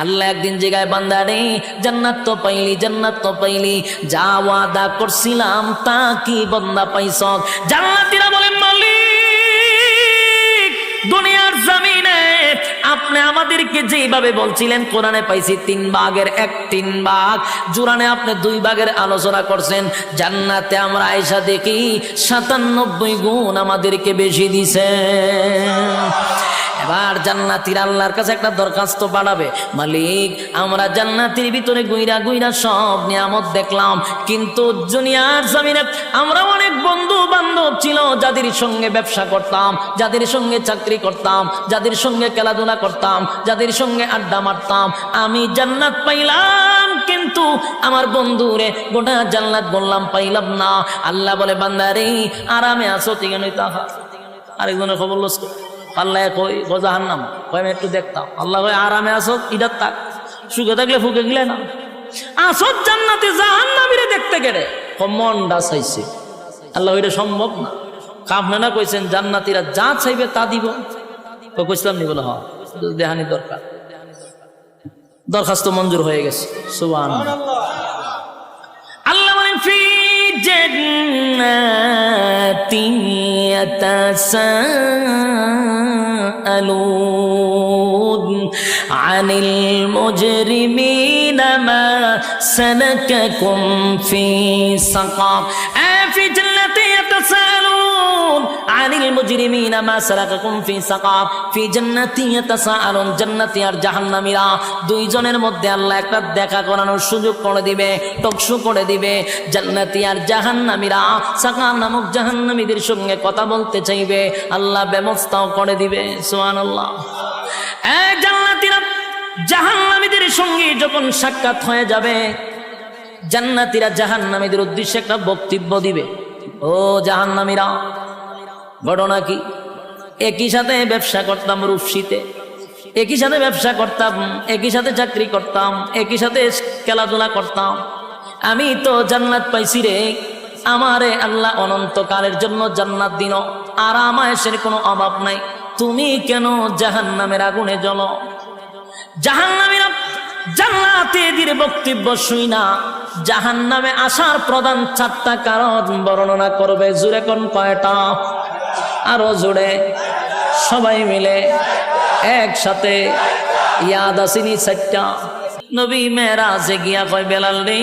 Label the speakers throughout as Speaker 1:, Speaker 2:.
Speaker 1: আল্লাহ একদিন জায়গায় বান্দা রে জান্নাত তো পাইলি যা ওয়াদা করছিলাম তা কি বান্দা পাইছ? জান্নাতীরা বলেন মালিক দুনিয়ার জমিনে আপনি আমাদেরকে যেভাবে বলছিলেন কোরআনে পাইছি 3 ভাগের 1 ভাগ, জুরানে আপনি 2 ভাগের আলোচনা করছেন, জান্নাতে আমরা আয়েশা দেখি 97 গুণ আমাদেরকে বেশি দিছেন। এবার জান্নাতীরা আল্লাহর কাছে একটা দরখাস্ত পাঠাবে, মালিক আমরা জান্নাতের ভিতরে গুইরা সব নিয়ামত দেখলাম, কিন্তু দুনিয়ার জমিনে আমরা অনেক বন্ধু বান্ধব ছিল যাদের সঙ্গে ব্যবসা করতাম, যাদের সঙ্গে চাকরি করতাম, যাদের সঙ্গে খেলাধুলা করতাম, যাদের সঙ্গে আড্ডা মারতাম, আমি জান্নাত পাইলাম কিন্তু আমার বন্ধুরে গোটা জান্নাত বললাম পাইলাম না। আল্লাহ বলে বান্দারে আরামে আছো ঠিক নয় তাহা আরেকজনের খবর লস আল্লাহ কই জাহান্নাম কই আমি একটু দেখতাম, আল্লাহ কই আরামে আসো ইদার তাক, সুখে থাকলে ফুকে গেলে না আসো জান্নাতে জাহান্নামীরে দেখতে গেলে মনটা চাইছে, আল্লাহ এটা সম্ভব না। আপনারা কইছেন জান্নাতীরা যা চাইবে তা দিব, তো কইছিলাম নি বলে হ্যাঁ দেহানি দরকার, দরখাস্ত মঞ্জুর হয়ে গেছে সুবহানাল্লাহ। আল্লাহ বলেন ফি জান্নাতি ইয়াতাসাআলুন আনিল মুজরিমিনা মা সালাকাকুম ফি সাকার, ফি জান্নাতি ইয়াতাসাআলুন আনিল মুজরিমিনা মা সালাকাকুম ফি সাকার, ফি জান্নাতি ইয়াতাসাআলুন জান্নাতি আর জাহান্নামীরা দুইজনের মধ্যে আল্লাহ একটা দেখা করানোর সুযোগ করে দিবে, টকশো করে দিবে। জান্নাতি আর জাহান্নামীরা সাকার নামক জাহান্নামীদের সঙ্গে কথা বলতে চাইবে, আল্লাহ ব্যবস্থাও করে দিবে সুবহানাল্লাহ। এই জান্নাতীরা জাহান্নামীদের সঙ্গে যখন সাক্ষাৎ হয়ে যাবে, জান্নাতীরা জাহান্নামীদের উদ্দেশ্যে একটা বক্তব্য দিবে, ও জাহান্নামীরা ঘটনা কি, একই সাথে ব্যবসা করতাম রূপসীতে, একই সাথে ব্যবসা করতাম, একই সাথে চাকরি করতাম, একই সাথে খেলাধুলা করতাম, আমি তো জান্নাত পাইছি রে, আমারে আল্লাহ অনন্তকালের জন্য জান্নাত দিন, আরাম আয়েশের কোনো অভাব নাই, তুমি কেন জাহান্নামের আগুনে জ্বলো? জাহান্নামীরা জান্নাতীদের বক্তব্য শুই না জাহান্নামে আসার প্রধান 4টা কারণ বর্ণনা করবে। জোরে কোন কয়টা? আরো জোরে সবাই মিলে একসাথে ইয়াদ আসিনি 4টা। নবী মেরাজে গিয়া কয় বেলাল রে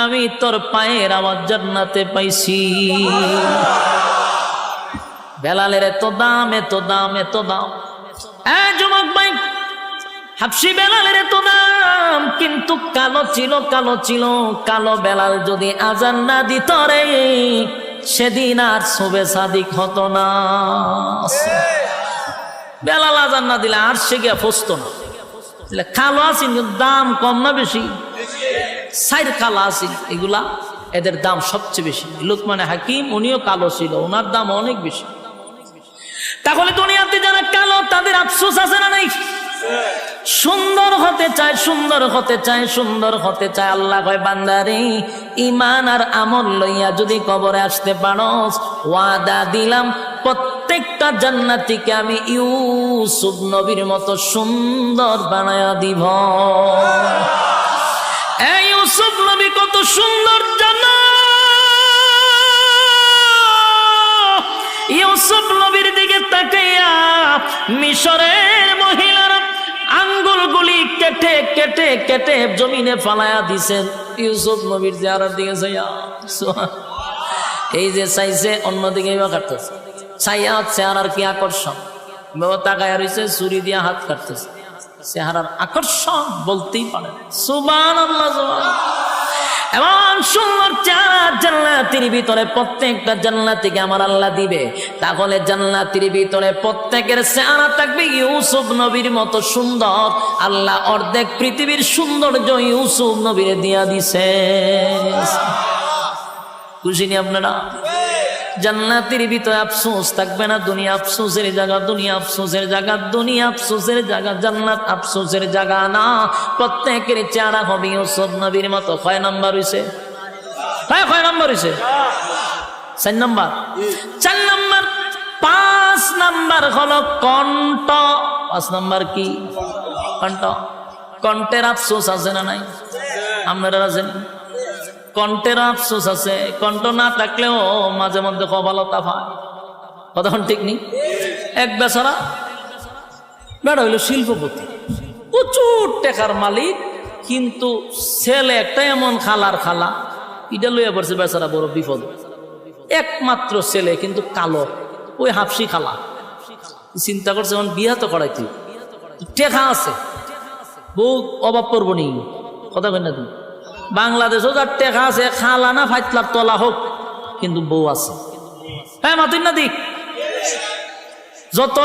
Speaker 1: আমি তোর পায়ের আওয়াজ জান্নাতে পাইছি। বেলালের এত দাম এত দাম এত দাম, যুবক ভাই হাবশি বেলালের এত দাম, কিন্তু কালো ছিল কালো ছিল, কালো বেলাল যদি আজান না দিত রে সেদিন আর শোবে সাদিক হতো না। বেলাল আজান না দিলে আর সে গিয়া ফসতো না। কালো আছি দাম কম না বেশি? সাইড কালো আছি এগুলা এদের দাম সবচেয়ে বেশি। লুকমান হাকিম উনিও কালো ছিল, ওনার দাম অনেক বেশি। তাহলে দুনিয়াতে যারা কালো তাদের আফসোস আছে না নাই? সুন্দর হতে চায় সুন্দর হতে চায় সুন্দর হতে চায়। আল্লাহ কয় বান্দারে ঈমান আর আমল লইয়া যদি কবরে আসতে পারোস, ওয়াদা দিলাম প্রত্যেকটা জান্নাতীকে আমি ইউসুফ নবীর মতো সুন্দর বানায়া দিব। এই ইউসুফ নবী কত সুন্দর জানো? ইউসুফ নবীর দিকে তাকাইয়া মিশরের মহিলারা আঙ্গুলগুলি কেটে কেটে কেটে জমিনে ফালায়া দিছেন ইউসুফ নবীর চেহারার দিকে চাইয়া। এই যে চাইছে অন্যদিকে কাটতেছে, চাইয়া চেহারার কি আকর্ষণ, বাবা তাকায়া রয়েছে ছুরি দিয়া হাত কাটতেছে, চেহারার আকর্ষণ বলতেই পারে। সুবহানাল্লাহ সুবহানাল্লাহ। এমন সুন্দর চেহারা জান্নাতের ভিতরে প্রত্যেকটা জান্নাতীকে আমার আল্লাহ দিবে। তাহলে জান্নাতের ভিতরে প্রত্যেকের চেহারা থাকবে ইউসুফ নবীর মতো সুন্দর। আল্লাহ অর্ধেক পৃথিবীর সৌন্দর্য ইউসুফ নবীর দিয়া দিছে। খুশি নি আপনারা? জান্নাতের ভিতরে আফসোস থাকবে না। দুনিয়া আফসোসের জায়গা, দুনিয়া আফসোসের জায়গা, দুনিয়া আফসোসের জায়গা, জান্নাত আফসোসের জায়গা না। প্রত্যেকের চেহারা হবে ইউসুফ নবীর মতো। কয় নাম্বার হইছে? কয় নাম্বার হইছে? 4 নাম্বার। 4 নাম্বার। 5 নাম্বার হলো কণ্ঠ। 5 নাম্বার কি? কণ্ঠ। কণ্ঠের আফসোস আছে না নাই? আপনারা আছেন? কণ্ঠের আফসোস আছে। কণ্ঠ না থাকলেও মাঝে মধ্যে কপালতা পায়। কথা ঠিক নেই? এক বেচারা বেড়া হইল শিল্পপতি, প্রচুর টাকার মালিক, কিন্তু ছেলে একটা এমন খালার খালা, এটা লইয়া পড়ছে বেচারা বড় বিপদ। একমাত্র ছেলে কিন্তু কালো, ওই হাফসি খালা। চিন্তা করছে এখন বিয়া তো করাইতে, টেকা আছে, বউ অভাব করবো নি। কথা কই না তুমি? বাংলাদেশও যার টেকা আছে, খালা না ফাইতলার তলা হোক, কিন্তু বউ আছে। হ্যাঁ মাতুন না দিক, যত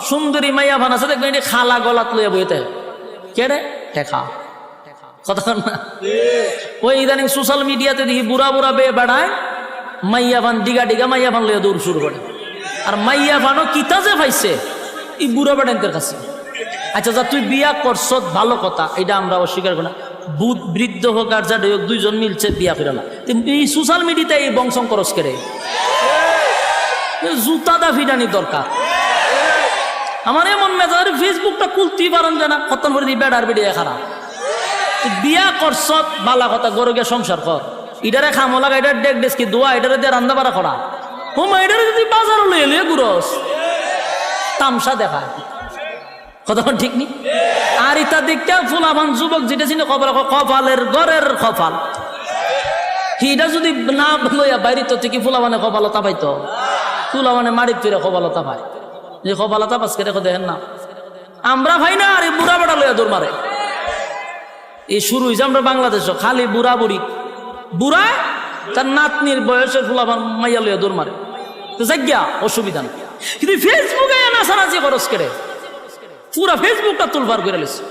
Speaker 1: সুন্দরী মাইয়া ভান আছে দেখবেন খালা গলাত লইয়া বইতে কেড়ে টেকা। কথা না? ওই ইদানিং সোশ্যাল মিডিয়াতে দেখি বুড়া বুড়া বেয়ে বেড়ায়, মাইয়া ভান ডিগা ডিগা মাইয়া ভান লইয়া দৌড় শুরু করে। আর মাইয়া ভানও কিতা যে পাইছে এই বুড়া বেড়াইতের কাছে। আচ্ছা যা তুই বিয়া করছ ভালো কথা, এটা আমরা অস্বীকার করি না। বৃদ্ধ হোক আর যা হোক, দুইজন মিলছে বিয়া করে না। এই সোশ্যাল মিডিয়াতে এই বংশং করস করে জুতা দা ফিরানি দরকার। আমার এমন মেজাজ, ফেসবুকটা খুলতেই পারেন যে না, খতম করে দিই বেড়ার বেড়িয়ে খারাপ। বিয়া করছ বালা কথা, গরু গিয়ে সংসার কর। ইটারে খামো লাগা, এটার ডেক ডেস্কি দোয়া, এটারে দিয়ে রান্না বাড়া করা। হোমা এটারে যদি বাজার লইয়ে লইয়ে গুরস তামসা দেখায়। কথা ঠিক নি? আর ইতা দেখতে ফুলাবান যুবক যেটা ছিল কপালের ঘরের কপাল, হিটা যদি না লইয়া বাইরে তো থেকে ফুলাবানে কপালতা পাইতো, ফুলাবানে মারিত ফিরে কপালতা পায়। যে কপালতা পাশকে দেখো দেখেন না, আমরা ভাই না। আর এই বুড়া বেড়া লইয়া দৌড় মারে। এই শুরু হয়েছে আমরা বাংলাদেশও, খালি বুড়া বুড়ি, বুড়া তার নাতনির বয়সের ফুলাবান মাইয়া লইয়া দৌড় মারে। তো জায়গা অসুবিধা নেই, কিন্তু ফেসবুকে নাচানাচি খরচ করে পুরা ফেসবুকটা তুলবার করে লেছে।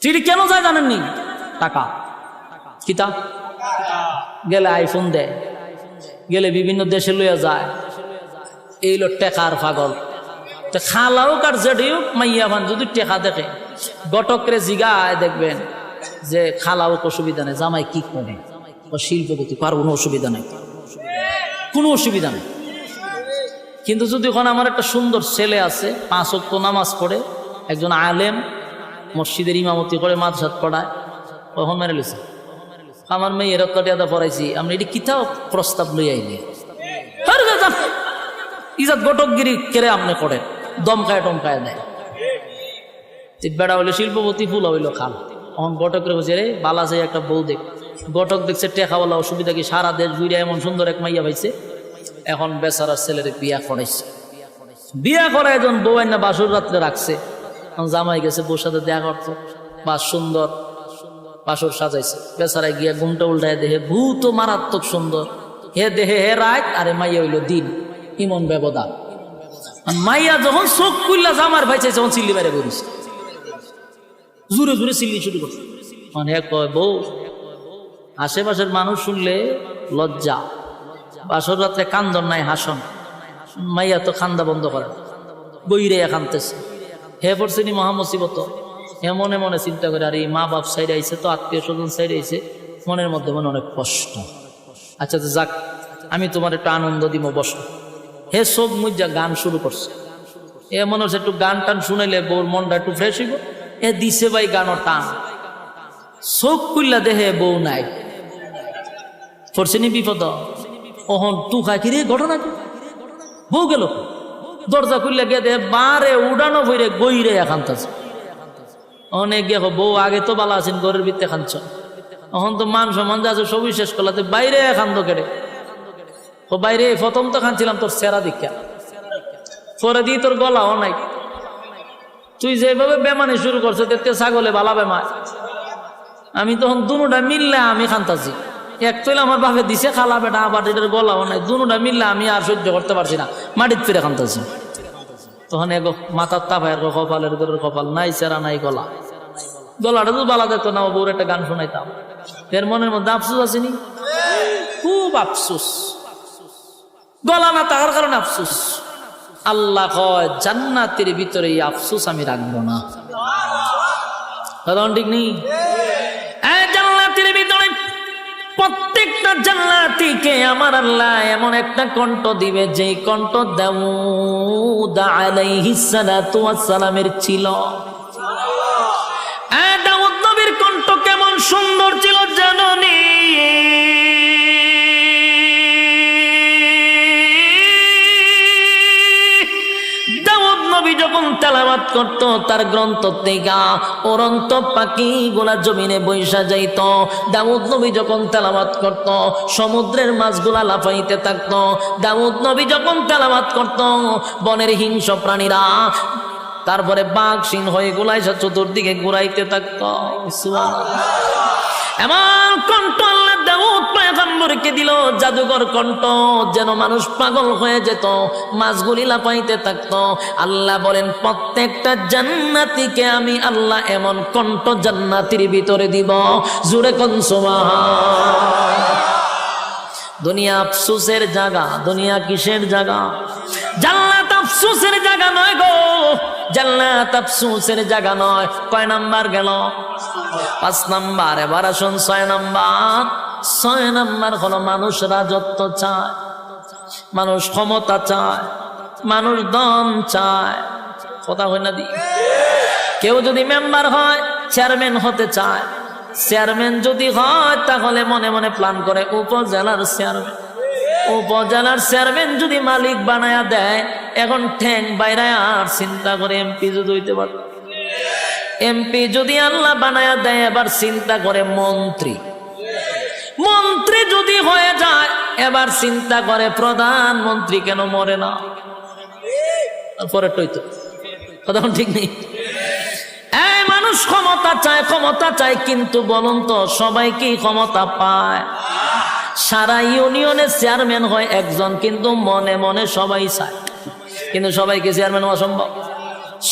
Speaker 1: চিঠি কেন যায় জানেননি? টাকা। কিতা গেলে আইফোন দেয়, গেলে বিভিন্ন দেশে লইয়া যায়, এই লো টেকার পাগল। খালাও কার জেডিও মাইয়া ভান যদি টেকা দেখে, গটকরে জিগায় দেখবেন যে খালাও অসুবিধা নেই, জামাই কি করে, ও শিল্পপতি, কার কোনো অসুবিধা নেই, কোনো অসুবিধা নেই। কিন্তু যদি এখন আমার একটা সুন্দর ছেলে আছে, 5 ওয়াক্ত নামাজ পড়ে, একজন আলেম, মসজিদের ইমামতি করে, মাদ্রাসাত পড়ায়, কখন মেরে লিছে আমার মেয়ে এরকটা পড়াইছি, আমরা এটি কিতাও প্রস্তাব লই আইনি। ইজাত গটকগিরি কেড়ে আপনি করেন, দমকায় টমকায় দেয়। বেড়া হইলো শিল্পপতি, ফুল হইল খাল। এখন গটকরে বলছে রে বালা যায় একটা বউ দেখ। গটক দেখছে টেকাওয়ালা, অসুবিধা কি, সারা দেশ ঘুরে এমন সুন্দর এক মাইয়া পাইছে। এখন বেচারা ছেলের বিয়া করাইছে, বিয়া করা একজন বউ না বাসুর রাত্রে রাখছে। জামাই গেছে বউর সাথে দেখা করতো, বাস সুন্দর বাসুর সাজাইছে। বেচারায় গিয়া ঘুমটা উল্টায় দেহে ভূত মারাত্মক সুন্দর, হে দেহে হে রাত, আরে মাইয়া হইল দিন। ইমন ব্যবধান। মাইয়া যখন চোখ খুললা জামার ভাই চাইছে, তখন চিল্লি বাইরে করিস, জুড়ে জুড়ে চিল্লি শুরু করছে। মানে কয় বউ, আশেপাশের মানুষ শুনলে লজ্জা, বাসর রাত্রে কান্দন নাই হাসন। মাইয়া তো খান্দা বন্ধ করে, বইরে কানতেছে। হে পড়ছে নি মহামসিবত। হে মনে মনে চিন্তা করে, আর এই মা বাপ সাইড আইছে, তো আত্মীয় স্বজন সাইড আইছে, মনের মধ্যে মনে অনেক কষ্ট। আচ্ছা তো যাক, আমি তোমার একটু আনন্দ দিব, বসো। হে সব মুজা গান শুরু করছে। এ মনে হচ্ছে একটু গান টান শুনাইলে বউর মনটা একটু ফ্রেশ হইব। এ দিছে ভাই গানের টান, চোখ খুললা দেহে বউ নাই। পড়ছে নি বিপদ। ওহন তু খাই কি রে ঘটনা কি, বউ গেল। দরজা খুললে গিয়ে দেহে বারে উড়ানো বইরে গইরে এখানতাছে। অনেক গিয়ে বউ আগে তো বালা আছেন, ঘরের ভিতরে খানছ, এখন তো মান সম্মান যা আছে সবই শেষ করলাতে বাইরে খান্দ কেড়ে। ও বাইরে প্রথম তো খানছিলাম তোর সেরা দীক্ষা, পরে দিয়ে তোর গলাও নাই। তুই যেভাবে বেমানি শুরু করছো, দেখতে ছাগলে বালা বেমায়। আমি তখন দুটা মিললে আমি খান্তাছি। এক তৈল আমার বাপে দিছে খালা বেটা, আবার এটার গলাও নাই। দুটা মিললে আমি আর সহ্য করতে পারছি না, মাটির ফিরে খান্তাছি। তখন এগো মাথার তাপায়ের কপালের ঘরের কপাল নাই, সেরা নাই গলা। গলাটা তো বালা দেখতো না, বউর একটা গান শোনাইতাম। এর মনের মধ্যে আফসোস আসেনি, খুব আফসোস। গলা না থাকার কারণে আফসোস। আল্লাহ কয় জান্নাতের ভিতরে এই আফসোস আমি রাখবো না। ঠিক নেই? জান্নাতের ভিতরে প্রত্যেকটা জান্নাতীকে আমার আল্লাহ এমন একটা কণ্ঠ দিবে, যেই কণ্ঠ দাউদ আলাইহিস সালাতু ওয়াস সালামের ছিল। সুন্দর ছিল জাননি। দাউদ নবী যখন তেলাওয়াত করত তার গ্রন্থ থেকে উড়ন্ত পাখিগুলা জমিনে বৈশা যাইত। দাউদ নবী যখন তেলাওয়াত করত সমুদ্রের মাছগুলা লাফাইতে থাকত। দাউদ নবী যখন তেলাওয়াত করত বনের হিংস্র প্রাণীরা, তারপরে বাঘ সিংহ এগুলা এসে চতুর্দিকে ঘুরাইতে থাকত। এমন কণ্ঠ আল্লাহ দাউদ পয়গম্বরকে দিল, জাদুকর কণ্ঠ, যেন মানুষ পাগল হয়ে যেত, মাছগুলি লাফাইতে থাকত। আল্লাহ বলেন প্রত্যেকটা জান্নাতীকে আমি আল্লাহ এমন কণ্ঠ জান্নাতীর ভিতরে দিব। জোরে কোন সুবহান। দুনিয়া আফসোসের জায়গা, দুনিয়া কিসের জায়গা? জান্নাত আফসোসের জায়গা নয় গো, জান্নাত আফসোসের জায়গা নয়। কয় নাম্বার গেল? 5 নাম্বার। এবার আসুন 6 নাম্বার। 6 নাম্বার হলো মানুষ রাজত্ব চায়, মানুষ ক্ষমতা চায়, মানুষ দম চায়। কথা হয় না দি? কেউ যদি মেম্বার হয়, চেয়ারম্যান হতে চায়। চেয়ারম্যান যদি হয় তাহলে মনে মনে প্ল্যান করে উপজেলার চেয়ারম্যান। উপজেলার চেয়ারম্যান যদি মালিক বানায়া দেয়, এখন ঠ্যাং বাইরে আর চিন্তা করে এমপি যদি হইতে পারে। এমপি যদি আল্লাহ বানায়া দেয়, এবার চিন্তা করে মন্ত্রী। মন্ত্রী যদি হয়ে যায়, এবার চিন্তা করে প্রধানমন্ত্রী কেন মরে না। পরে টইতো কথা ঠিক নেই। এই মানুষ ক্ষমতা চায়, ক্ষমতা চায়, কিন্তু বলুন তো সবাই কি ক্ষমতা পায়? সারা ইউনিয়নের চেয়ারম্যান হয় একজন, কিন্তু মনে মনে সবাই চায়, কিন্তু সবাইকে চেয়ারম্যান হওয়া সম্ভব?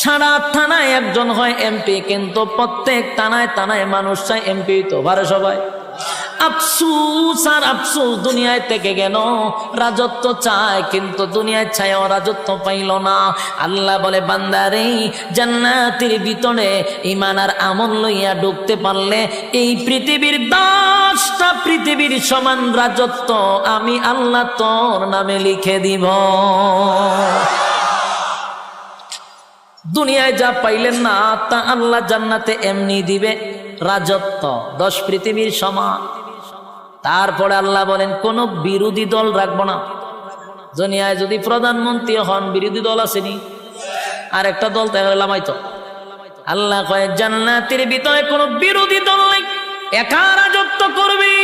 Speaker 1: সারা থানায় একজন হয় এমপি, কিন্তু প্রত্যেক থানায় থানায় মানুষ চায় এমপি তো পারে সবাই। আফসোস আর আফসোস, দুনিয়ায় থেকে গেল। রাজত্ব চায়, কিন্তু দুনিয়ায় ছায়াও রাজত্ব পাইল না। আল্লাহ বলে বান্দারে, জান্নাতের ভিতরে ঈমান আর আমল লইয়া ঢুকতে পারলে এই পৃথিবীর 10টা পৃথিবীর সমান রাজত্ব আমি আল্লাহ তোর নামে লিখে দিব। দুনিয়ায় যা পাইলেন না তা আল্লাহ জান্নাতে এমনি দিবে, রাজত্ব 10 পৃথিবীর সমান। তারপরে আল্লাহ বলেন কোন বিরোধী দল রাখবো না। দুনিয়ায় যদি প্রধানমন্ত্রী হন, বিরোধী দল আসেনি, আর একটা দল তাহলে লামাইতো। আল্লাহ কয় জান্নাতের ভিতরে কোনো বিরোধী দল নেই, একা রাজত্ব করবি।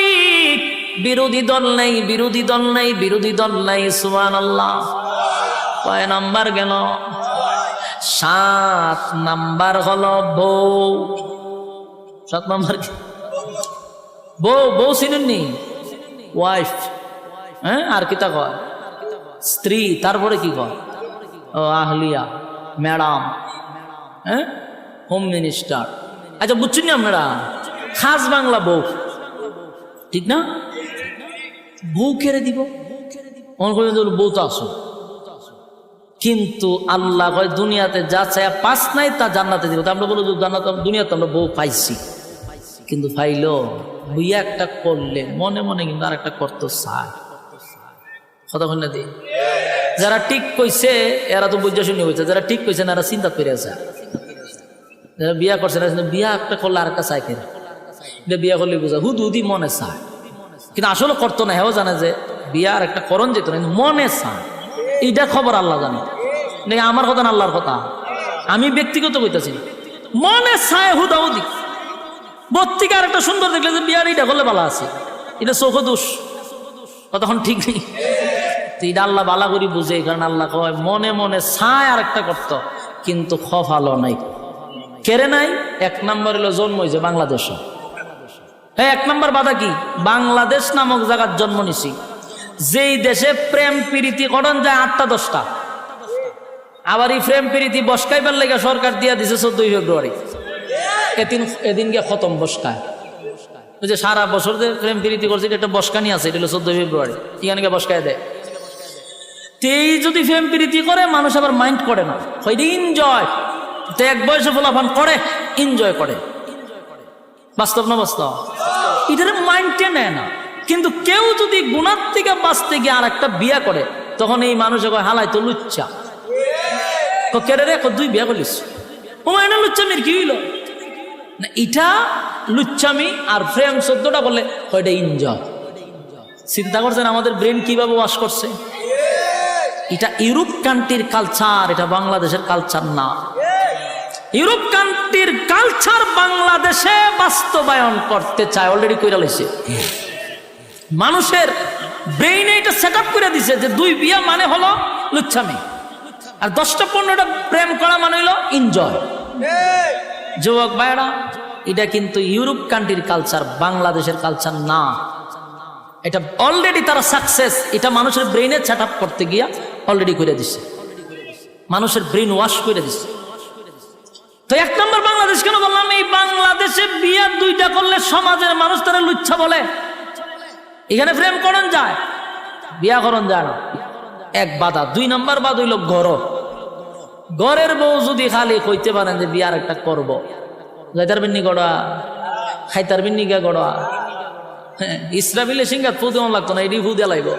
Speaker 1: বিরোধী দল নেই, বিরোধী দল নেই, বিরোধী দল নাই। সুবহানাল্লাহ। কয় নাম্বার গেল? 7 নাম্বার হলো বউ। 7 নাম্বার কি? বউ। বউ চিনেননি? ওয়াইফ। হ্যাঁ, আর কিতা কয়? স্ত্রী। তারপরে কি কয়? ও আহলিয়া, ম্যাডাম, হ্যাঁ, হোম মিনিস্টার। আচ্ছা বুঝছেন আপনারা? খাস বাংলা বউ, ঠিক না? বউ কেড়ে দিব, বউ তো আসো। কিন্তু আল্লাহ কয় দুনিয়াতে যা চায় 5 নাই তা জান্নাতে দিব। আমরা বলবো জান্নাত, দুনিয়াতে আমরা বউ পাইছি, কিন্তু পাইলো বুইয়া একটা করলে মনে মনে কিন্তু আর একটা করতে চায়। কতক্ষণ না দিই? যারা ঠিক কইছে এরা তো বুঝা শুনি হয়েছে, যারা ঠিক কইছে না এরা চিন্তা করে আছে। যারা বিয়া করছে না, বিয়া একটা করলে আর একটা চাই কেনা, বিয়া করলে বুঝা হুদি মনে চায়, কিন্তু আসলে করতো না। হেও জানে যে বিয়া আর একটা করণ যেত না, মনে চায়। এইটা খবর আল্লাহ জানে, আমার কথা না আল্লাহর কথা। আমি ব্যক্তিগত কইতাছি, মনে চায় হুদাহুদি। বত্তিকে আর একটা সুন্দর দেখলে যে বিয়ার এইটা করলে ভালো আছে, এটা চোখ দোষ। কতক্ষণ ঠিক নেই? এটা আল্লাহ বালা করি বুঝে, কারণ আল্লাহ কয় মনে মনে চায় আর একটা করত, কিন্তু ভালো নাই। কেড়ে নাই? 1 নম্বর হলো জন্ম হয়েছে বাংলাদেশ। হ্যাঁ, 1 নম্বর বাধা কি? বাংলাদেশ নামক জায়গার জন্ম নিছি, যেই দেশে প্রেম প্রীতি করণ যায় 8টা 10টা। আবার এই প্রেম প্রীতি বসকাইবার লেগে সরকার দিয়া দিছে 14 ফেব্রুয়ারি। এদিন গিয়ে খতম বসকায়। ওই যে সারা বছর যে প্রেম প্রীতি করছে এটা একটা বসকানি আছে, এটা হলো 14 ফেব্রুয়ারি। এখানে গিয়ে বসকায় দেয়। তেই যদি প্রেম প্রীতি করে মানুষ আবার মাইন্ড করে না, হয় এনজয়। তো 1 বয়সে ফলাফান করে, এনজয় করে। বাস্তব না বাস্তব? এটার মাইন্ডে নেয় না। কিন্তু কেউ যদি গুণার থেকে বাঁচতে গিয়ে আর একটা বিয়া করে, তখন এই মানুষে কয় হালাই তো লুচ্চা। কেড়ে রে 2 বিয়া করলিস, ও এনে লুচ্চা মেয়ের কি হইল? না এটা লুচ্চামি, আর প্রেম শব্দটা বললে ওইটা এনজয়। চিন্তা করছেন আমাদের ব্রেন কিভাবে ওয়াশ করছে? এটা ইউরোপ কান্ট্রির কালচার, এটা বাংলাদেশের কালচার না। ইউরোপ কান্ট্রির কালচার বাংলাদেশে বাস্তবায়ন করতে চায়, অলরেডি কইরা লইছে। মানুষের ব্রেইনে এটা সেট আপ করে দিছে যে 2 বিয়া মানে হলো লুচ্ছামি, আর 10টা 15টা প্রেম করা মানে হলো এনজয়। যুবক ভাইরা, এটা কিন্তু ইউরোপ কান্ট্রির কালচার, বাংলাদেশের কালচার না। এটা অলরেডি তারা সাকসেস, এটা মানুষের ব্রেইনে সেট আপ করতে গিয়া অলরেডি করে দিছে, মানুষের ব্রেইন ওয়াশ করে দিছে। তো 1 নম্বর বাংলাদেশ কেন বললাম? এই বাংলাদেশে বিয়া 2টা করলে সমাজের মানুষ তারা লুচ্ছা বলে। এখানে প্রেম করন যায়, বিয়া করন যায় না, 1 বাধা। 2 নম্বর বাদ হইল ঘরের বউ যদি খালি কইতে পারেন যে বিয়ার একটা করব, যাইতার বিন্নি গড়া, খাইতার বিন্নি গা গড়া, হ্যাঁ, ইসরাবিলে সিঙ্গাত ফু দেওয়া লাগতো না, এটি ফু দেওয়া লাগবো।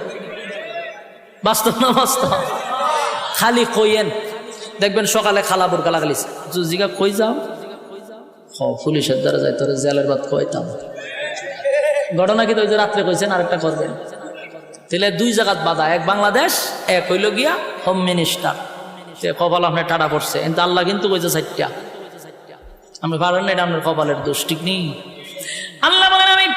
Speaker 1: বাস্তব না বাস্তব? খালি কইয়েন, দেখবেন সকালে খালা বোরকা লাগালিছে, জিগা কই যাও, পুলিশের দ্বারা যাই, তোর জেলের ভাত খাইতাম। ঘটনা কি তো রাত্রে কইছেন আরেকটা করবেন, তাহলে 2 জায়গাত বাধা, 1 বাংলাদেশ, 1 হইল গিয়া হোম মিনিস্টার। কপাল আপনার টাটা পড়ছে, কিন্তু আল্লাহ কিন্তু কইছে 4টা। আপনি পারেন না, এটা আপনার কপালের দোষ, ঠিক নেই। আল্লাহ বলেন আমি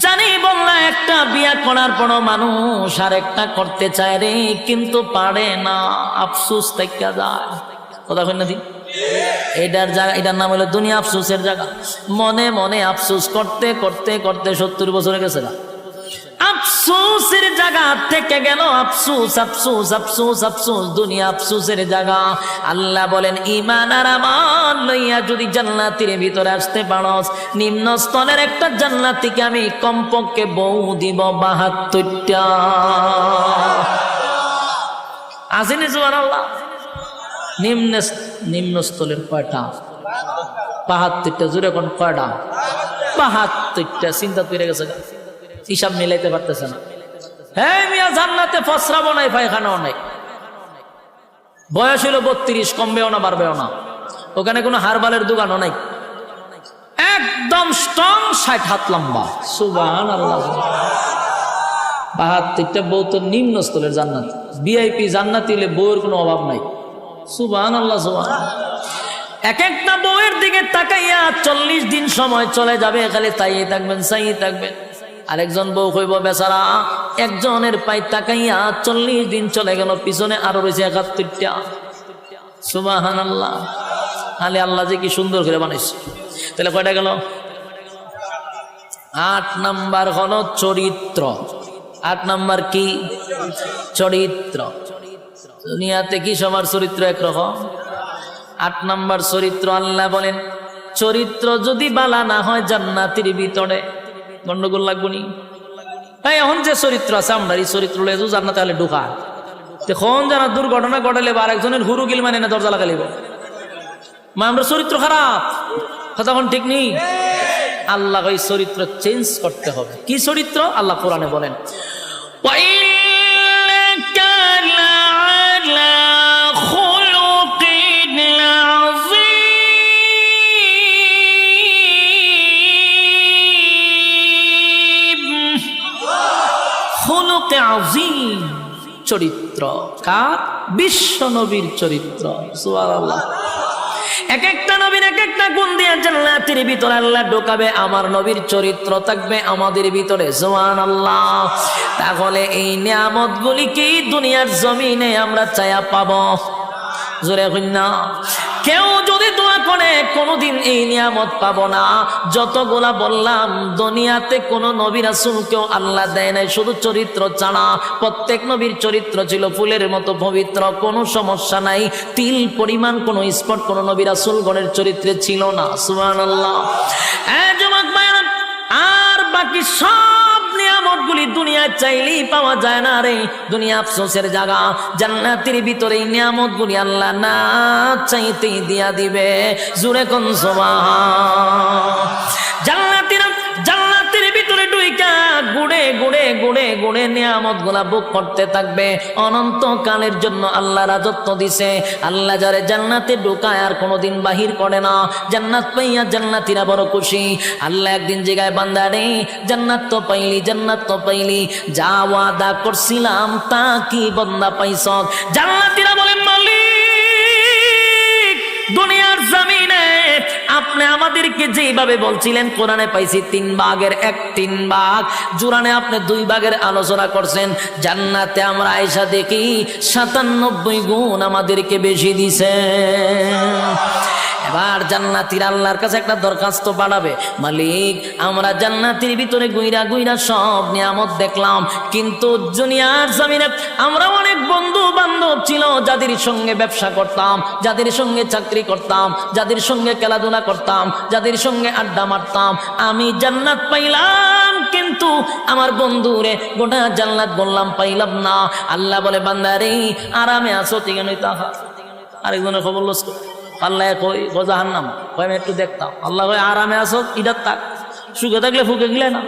Speaker 1: জানি বললা একটা বিয়া করার পর মানুষ আর একটা করতে চায় রে, কিন্তু পারে না, আফসোস থেকে যায়। কথা কই না দি? এটার জায়গা, এটার নাম হলো দুনিয়া আফসোসের জায়গা। মনে মনে আফসোস করতে করতে করতে 70 বছর গেছে না, আফসোসের জায়গা থেকে গেল আফসোস আফসোস আফসোস আফসোস, দুনিয়া আফসোসের জায়গা। আল্লাহ বলেন ঈমান আর আমল লইয়া যদি জান্নাতের ভিতরে আসতে পারস, নিম্ন স্তরের একটা জান্নাতীকে আমি কমপক্ষে বউ দিব 72টা। আসেনি সুবহানাল্লাহ? নিম্ন স্তরের কয়টা? 72টা। জোরে কোন কয়টা? 72টা। চিন্তা করে গেছে, হিসাব মিলাইতে পারতেছে না। হ্যাঁ মিয়া, জান্নাতে ফসরাবো নাই, পায়খানাও নাই। বয়স হলো 32, কমবেও না বাড়বেও না। ওখানে কোনো হারবালের দোকানও নাই, একদম স্ট্রং, 60 হাত লম্বা। সুবহানাল্লাহ। 72টা বউ তো নিম্ন স্তরের জান্নাত, ভিআইপি জান্নাতি হলে বউয়ের কোনো অভাব নাই। সুবহানাল্লাহ সুবহানাল্লাহ। এক একটা বউয়ের দিকে তাকাইয়া 40 দিন সময় চলে যাবে, খালি তাইয়ে থাকবেন, চাইয়ে থাকবেন। আরেকজন বউ কইব বেচারা, একজনের পাই তাকাইয়া 40 দিন চলে গেল, পিছনে আরো রয়েছে 71টা। সুবহানাল্লাহ। খালি আল্লাহ যে কি সুন্দর করে বানাইছে। তাহলে কয়টা গেল? 8 নাম্বার হলো চরিত্র। 8 নাম্বার কি? চরিত্র। দুনিয়াতে কি সবার চরিত্র একরকম? 8 নাম্বার চরিত্র। আল্লাহ বলেন চরিত্র যদি বালা না হয় জান্নাতের ভিতরে গন্ডগোল লাগবো নি। তাই এখন যে চরিত্র আছে আমরা, এই চরিত্র লয়ে জান্নাতে হলে ঢোকা, তখন যারা দুর্ঘটনা ঘটালে বা আরেকজনের হুরু গিল মানে না দরজা লাগালিব, মা আমরা চরিত্র খারাপ, তখন ঠিক নেই। আল্লাহ এই চরিত্র চেঞ্জ করতে হবে। কি চরিত্র? আল্লাহ কোরআনে বলেন চরিত্র কার? বিশ্ব নবীর চরিত্র। সুবহানাল্লাহ। এক একটা নবীর এক একটা গুণ দিয়ে জান্নাতের ভিতরে আল্লাহ ঢোকাবে। আমার নবীর চরিত্র থাকবে আমাদের ভিতরে। সুবহানাল্লাহ। তাহলে এই নিয়ামতগুলি কি দুনিয়ার জমিনে আমরা চায়া পাবো? জোরে কই না। কেউ যদি দোয়া করে কোনোদিন এই নিয়ামত পাবো না। যতগুলা বললাম দুনিয়াতে কোন নবী রাসূলকেও আল্লাহ দেয় নাই শুধু চরিত্র ছাড়া। প্রত্যেক নবীর চরিত্র ছিল ফুলের মতো পবিত্র, কোনো সমস্যা নাই। তিল পরিমাণ কোনো স্পট কোন নবী রাসূলগণের চরিত্রে ছিল না। সুবহানাল্লাহ। যুবক ভাইরা, আর বাকি সব নিয়ামতগুলি দুনিয়া চাইলেই পাওয়া যায় না রে। দুনিয়া আফসোসের জায়গা। জান্নাতের ভিতরে এই নিয়ামতগুলি আল্লাহ না চাইতেই দিয়া দিবে। জোরে কোন সুবহান। জান্নাতের ভিতরে ঢুইকা গুড়ে গুড়ে গুড়ে গুড়ে নিয়ামতগুলা ভোগ করতে থাকবে। অনন্তকালের জন্য আল্লাহ রাজত্ব দিছে। আল্লাহ যারে জান্নাতে ঢুকায় আর কোনোদিন বাহির করে না। জান্নাত পাইয়া জান্নাতীরা বড় খুশি। আল্লাহ একদিন জায়গায় বান্দা রে জান্নাত তো পাইলি, জান্নাত তো পাইলি, যা ওয়াদা করছিলাম তা কি বান্দা পাইছ? জান্নাতীরা বলেন মালিক, দুনিয়ার জমিনে আপনি আমাদেরকে যেভাবে বলছিলেন কোরআনে পাইছি 3 ভাগের 1 ভাগ, জুরানে আপনি 2 ভাগের আলোচনা করছেন। জান্নাতে আমরা আয়েশা দেখি 97 গুণ আমাদেরকে বেশি দিছে। এবার জান্নাতীরা আল্লাহর কাছে একটা দরখাস্ত পাঠাবে, মালিক আমরা জান্নাতের ভিতরে গুইরা গুইরা সব নিয়ামত দেখলাম, কিন্তু দুনিয়ার জমিনে আমরা অনেক বন্ধু বান্ধব ছিল যাদের সঙ্গে ব্যবসা করতাম, যাদের সঙ্গে চাকরি করতাম, যাদের সঙ্গে খেলাধুলা করতাম, যাদের সঙ্গে আড্ডা মারতাম। আমি জান্নাত পাইলাম কিন্তু আমার বন্ধুরে গোটা জান্নাত বললাম পাইলাম না। আল্লাহ বলে বান্দারে আরামে আছো ঠিক নই তাহা। আরেকজনের খবর লস আল্লাহ কই জাহান্নাম কই আমি একটু দেখতাম। আল্লাহ কই আরামে আসো ইডার তাক, সুখে থাকলে ফুকে গেলে না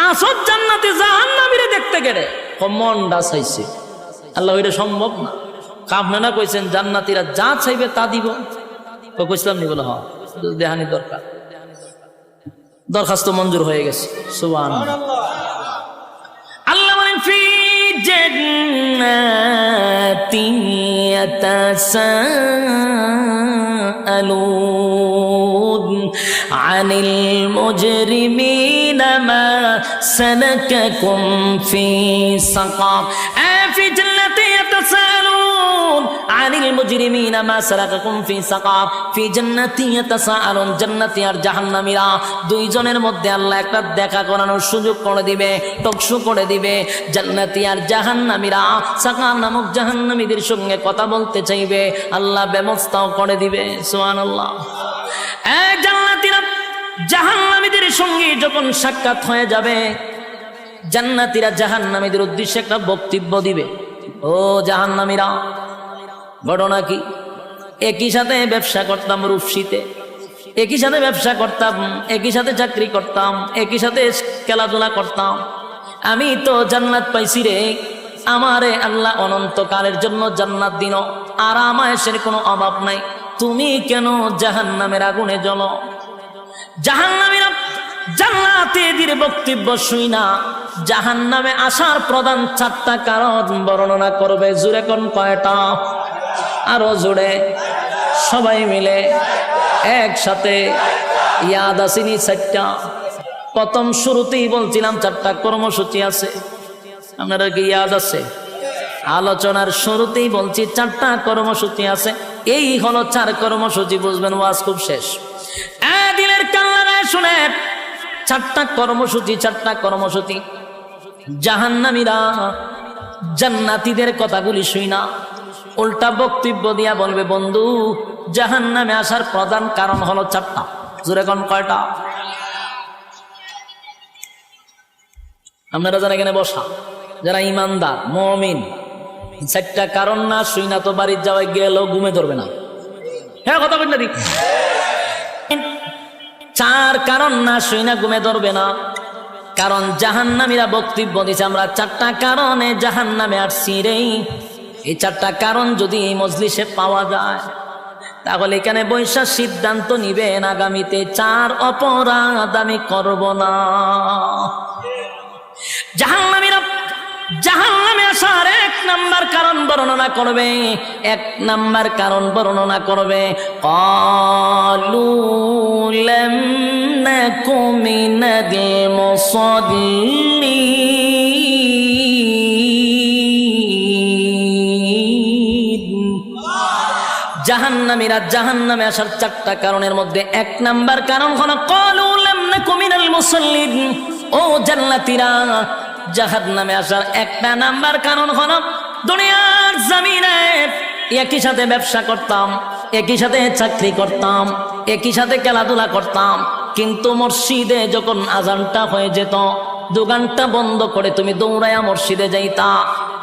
Speaker 1: আসো জান্নাতে জাহান্নামীরে দেখতে গেলে মনটা চাইছে। আল্লাহ এটা সম্ভব না। আপনারা কইছেন জান্নাতীরা যা চাইবে তা দিব। কইছিলাম নি বলে হ্যাঁ দেহানি দরকার, দরখাস্ত মঞ্জুর হয়ে গেছে। সুবহানাল্লাহ। আল্লাহ বলেন ফি জান্নাতিন ইয়াতাসাআলুন আনিল মুজরিমিনা মা সালাকাকুম ফি সাকার। ফি জান্নাতি ইয়াতাসাআলুন আনিল মুজরিমিনা মা সালাকাকুম ফি সাকার। ফি জান্নাতি ইয়াতাসাআলুন, জান্নাতি আর জাহান্নামীরা দুইজনের মধ্যে আল্লাহ একটা দেখা করানোর সুযোগ করে দিবে, টকশো করে দিবে। জান্নাতি আর জাহান্নামীরা সাকার নামক জাহান্নামীদের সঙ্গে কথা বলতে চাইবে, আল্লাহ ব্যবস্থাও করে দিবে। সুবহানাল্লাহ। এই জান্নাতীরা জাহান্নামীদের সঙ্গে যখন সাক্ষাৎ হয়ে যাবে, জান্নাতীরা জাহান্নামীদের উদ্দেশ্যে একটা বক্তব্য দিবে। ও জাহান্নামীরা, ঘটনা কি? একই সাথে ব্যবসা করতাম রূপসীতে, একই সাথে ব্যবসা করতাম, একই সাথে চাকরি করতাম, একই সাথে খেলাধুলা করতাম। আমি তো জান্নাত পাইছি রে, আমারে আল্লাহ অনন্তকালের জন্য জান্নাত দিন, আরাম আয়েশের কোনো অভাব নাই। তুমি কেন জাহান্নামের আগুনে জ্বলো? জাহান্নামীরা জান্নাতীদের বক্তব্য শুই না জাহান্নামে আসার প্রধান 4টা কারণ বর্ণনা করবে। জুড়ে কোন কয়টা? আরো জুড়ে সবাই মিলে একসাথে ইয়াদ আসেনি 4টা। প্রথম শুরুতেই বলছিলাম 4টা কর্মসূচি আছে, আপনারা কি ইয়াদ আছে? আলোচনার শুরুতেই বলছি 4টা কর্মসূচি আছে। এই হলো 4 কর্মসূচি, বুঝবেন ওয়াজ খুব শেষ। দিলের কান্নায় শুনে 4টা কর্মসূচি, 4টা কর্মসূচি। জাহান্নামীরা জান্নাতীদের কথাগুলি শুই না, উল্টা বক্তব্য দিয়া বলবে বন্ধু জাহান্নামে আসার প্রধান কারণ হলো 4টা। জোরে কোন কয়টা? আপনারা যারা এখানে বসা, যারা ইমানদার মুমিন, 4টা কারণ না শুই না তো বাড়ির যাওয়ায় গেলেও ঘুমে ধরবে না। হ্যাঁ কথা বলেন না, 4 কারণ না শুই না ঘুমে ধরবে না। কারণ জাহান্নামীরা বক্তব্য দিছে আমরা 4টা কারণে জাহান্নামে আসছি রে। এই 4টা কারণ যদি এই মজলিসে পাওয়া যায় তাহলে এখানে বৈশা সিদ্ধান্ত নিবেন আগামীতে 4 অপরাধ আমি করব না। জাহান্নামীরা জাহান্নামে আসার 1 নাম্বার কারণ বর্ণনা করবে, 1 নাম্বার কারণ বর্ণনা করবে ক্বালু লাম নাকু মিনাল মুসাল্লিন। জাহান্নামীরা জাহান্নামে আসার 4টা কারণের মধ্যে 1 নাম্বার কারণ হলো ক্বালু লাম নাকু মিনাল মুসাল্লিন। ও জান্নাতীরা জাহান্নামে আসার 1টা নাম্বার কারণ হলো দুনিয়ার জমিনে একই সাথে ব্যবসা করতাম, একই সাথে চাকরি করতাম, একই সাথে খেলাধুলা করতাম, কিন্তু মসজিদে যখন আজানটা হয়ে যেত দোকানটা বন্ধ করে তুমি দৌড়ায়া মসজিদে যাইতা।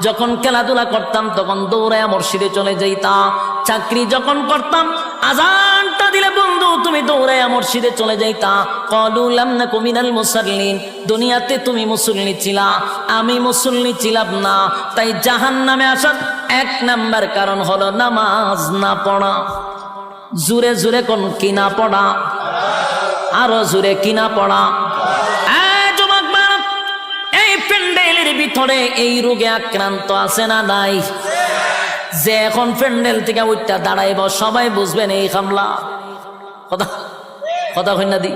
Speaker 1: যখন খেলাধুলা করতাম তখন দৌড়ায়া মসজিদে চলে যাইতা। চাকরি যখন করতাম আজানটা দিলে বন্ধু তুমি দৌড়াইয়া মসজিদে চলে যাইতা। ক্বালু লাম নাকু মিনাল মুসাল্লিন, দুনিয়াতে তুমি মুসল্লি ছিলা, আমি মুসল্লি ছিলাম না, তাই জাহান্নামে আসার এক নাম্বার কারণ হলো নামাজ না পড়া। জোরে জোরে কোন কি না পড়া, আরো জোরে কি না পড়া। এই প্যান্ডেলের ভিতরে এই রোগে আক্রান্ত আছে না নাই? যে এখন প্যান্ডেল থেকে উঠটা দাঁড়াইব সবাই বুঝবেন এই খামলা। কথা কথা কইনা দি,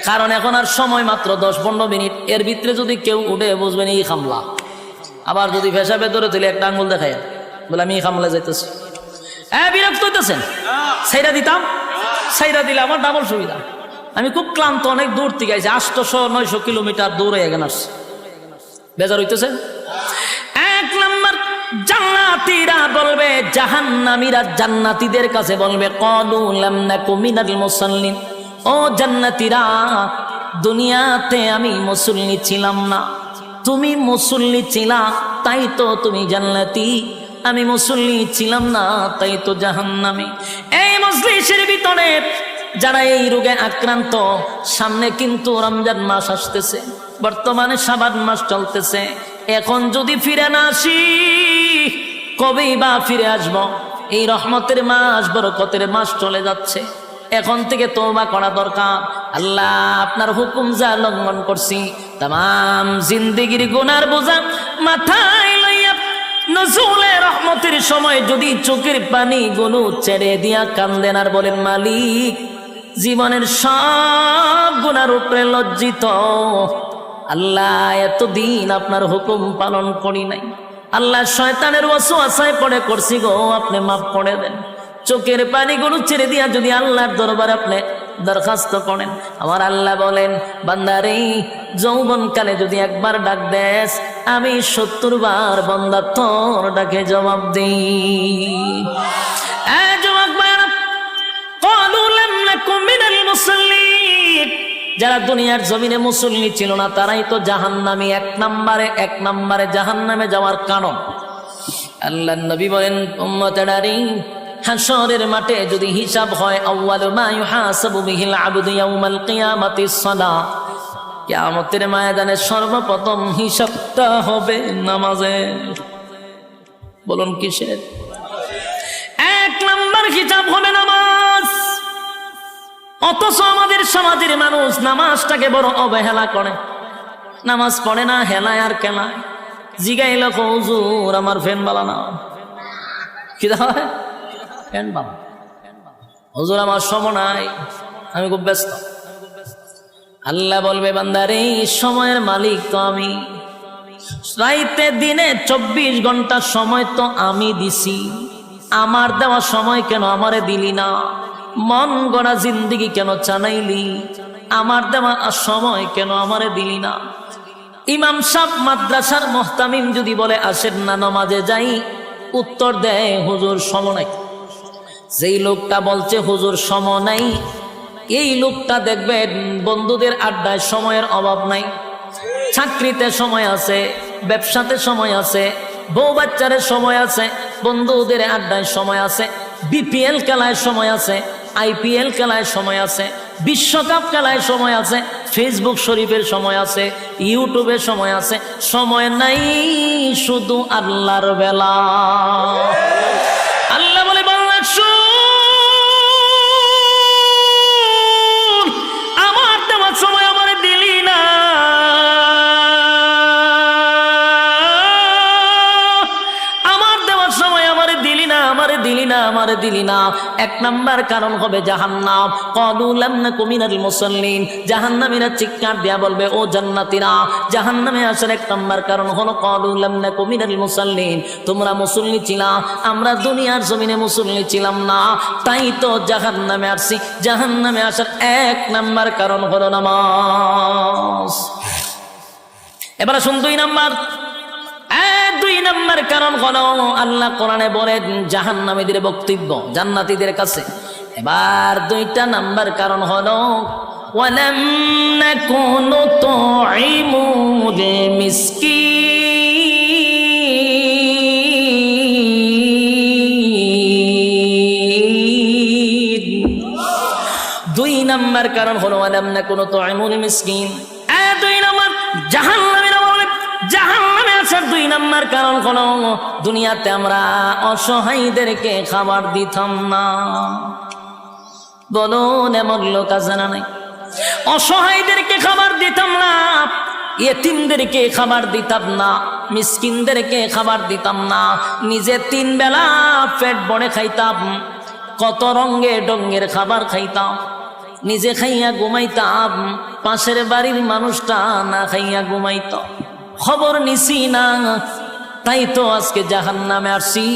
Speaker 1: কারণ এখন আর সময় মাত্র 10-15 মিনিট, এর ভিতরে যদি কেউ উঠে বুঝবেন এই খামলা। আবার যদি পেশাবে ধরে তুলে একটা আঙ্গুল দেখায় বলে আমি এই খামলা যাইতেছি, বিরক্ত হইতেছেন? সাইরা দিতাম, সাইরা দিলে আমার ডাবল সুবিধা। আমি খুব ক্লান্ত, অনেক দূর থেকে আইছি, 800-900 কিলোমিটার দূরে এখানে আসছি, বেজার হইতেছে। এক নাম্বার, জান্নাতীরা বলবে, জাহান্নামীরা জান্নাতীদের কাছে বলবে, ক্বালু লাম নাকু মিনাল মুসাল্লিন, ও জান্নাতীরা দুনিয়াতে আমি মুসল্লি ছিলাম না, তুমি মুসল্লি ছিলা তাই তো তুমি জান্নাতি, আমি মুসল্লি ছিলাম না তাই তো জাহান্নামী। এই মজলিসের ভিতরে যারা এই রোগে আক্রান্ত, সামনে কিন্তু রমজান মাস আসতেছে, বর্তমানে শাবান মাস চলতেছে, এখন যদি ফিরে না আসি কবেই বা ফিরে আসব? এই রহমতের মাস, বরকতের মাস চলে যাচ্ছে, এখন থেকে তওবা করা দরকার। আল্লাহ আপনার হুকুম যা লঙ্ঘন করছি, তাম জিন্দেগির গুনার বোঝা মাথায় লইয়া নজুলে রহমতের সময় যদি চোখের পানি গুলো ছেড়ে দিয়া কান্দেন আর বলেন, মালিক জীবনের সব গুনার উপরে লজ্জিত, আল্লাহ এতদিন আপনার হুকুম পালন করি নাই, আল্লাহ শয়তানের ওয়াসওয়াসায় পড়ে করছি গো, আপনি মাফ করে দেন। চোখের পানিগুলো ছেড়ে দিয়া যদি আল্লাহর দরবারে আপনি দরখাস্ত করেন, আমার আল্লাহ বলেন, বান্দারে যৌবনকালে যদি একবার ডাক দেস, আমি 70 বার বান্দা তোর ডাকে জবাব দিই। যারা দুনিয়ার জমিনে মুসল্লি ছিল না তারাই তো জাহান্নামী, এক নম্বরে জাহান্নামে যাওয়ার কারণ। আল্লাহর নবী বলেন, উম্মতেরারে হাশরের মাঠে যদি হিসাব হয়, আউয়ালু মা ইউহাসাবু বিহিল আবদু ইয়াউমাল কিয়ামাতিস সালাহ, কিয়ামতের ময়দানে সর্বপ্রথম হিসাবটা হবে নামাজের। বলুন কিসের? 1 নম্বর হিসাব হবে নামাজ। অথচ আমাদের সমাজের মানুষ নামাজটাকে বড় অবহেলা করে, নামাজ পড়ে না, হেলায় আর খেলায়। জিগাইল, হুজুর আমার ফ্যান বালা না, কি হয় ফ্যান বালা, হুজুর আমার সময় নাই, আমি খুব ব্যস্ত। আল্লাহ বলবে, বান্দারে সময়ের মালিক তো আমি, রাইতে দিনে 24 ঘন্টা সময় তো আমি দিছি, আমার দেওয়া সময় কেন আমারে দিলি না? মন গড়া জিন্দেগি কেন চানাইলি? আমার দেওয়া সময় কেন আমারে দিলি না? ইমাম সাহেব মাদ্রাসার মুহতামিম যদি বলে আসেন না নামাজে যাই, উত্তর দেয়, হুজুর সময় নাই। যেই লোকটা বলছে হুজুর সময় নাই, এই লোকটা দেখবেন বন্ধুদের আড্ডায় সময়ের অভাব নাই, চাকরিতে সময় আছে, ব্যবসাতে সময় আছে, বউ বাচ্চারের সময় আছে, বন্ধুদের আড্ডায় সময় আছে, বিপিএল খেলায় সময় আছে, আইপিএল খেলায় সময় আছে, বিশ্বকাপ খেলায় সময় আছে, ফেসবুক শরীফের সময় আছে, ইউটিউবের সময় আছে, সময় নাই শুধু আল্লাহর বেলা। আল্লাহ বলে, বাংলা শুন, আমার দেওয়ার সময় আমার দিলি না, আমার দেওয়ার সময় আমারে দিলি না, আমারে দিলি না, আমারে দিলি না। 1 নম্বর কারণ হবে জাহান্নাম। ক্বালু লাম নাকু মিনাল মুসাল্লিন, জাহান্নামীরা চিৎকার দিয়া বলবে, ও জান্নাতীরা জাহান্নামে আসার 1 নম্বর কারণ হলো ক্বালু লাম নাকু মিনাল মুসাল্লিন, তোমরা মুসল্লি ছিলা, আমরা দুনিয়ার জমিনে মুসল্লি ছিলাম না, তাই তো জাহান্নামে আসছি। জাহান্নামে আসার 1 নম্বর কারণ হলো নামাজ। এবারে শুন 2 নম্বর। 2 নম্বর কারণ হলো, আল্লাহ কোরআনে বলেন জাহান্নামীদের বক্তব্য জান্নাতীদের কাছে। এবার 2টা নাম্বার কারণ হলো, ওয়ালাম নাকুনু তুইমুল মিসকিন, কারণ হলো আলাম নাকুনু তু'ইমুল মিসকিন। 2 নম্বর জাহান্নামের আমলে জাহান্নামে আসার 2 নম্বর কারণ হলো দুনিয়াতে আমরা অসহায়দেরকে খাবার দিতাম না। বলুন এমন লোক আছে না নাই? অসহায়দেরকে খাবার দিতাম না, ইয়েতিমদেরকে খাবার দিতাম না, মিসকিনদেরকে খাবার দিতাম না, নিজে 3 বেলা পেট ভরে খাইতাম, কত রঙে ডঙ্গের খাবার খাইতাম, নিজে খাইয়া ঘুমাইতাম, পাশের বাড়ির মানুষটা না খাইয়া ঘুমাইত, খবর নিছি না, তাই তো আজকে জাহান্নামে আসছি।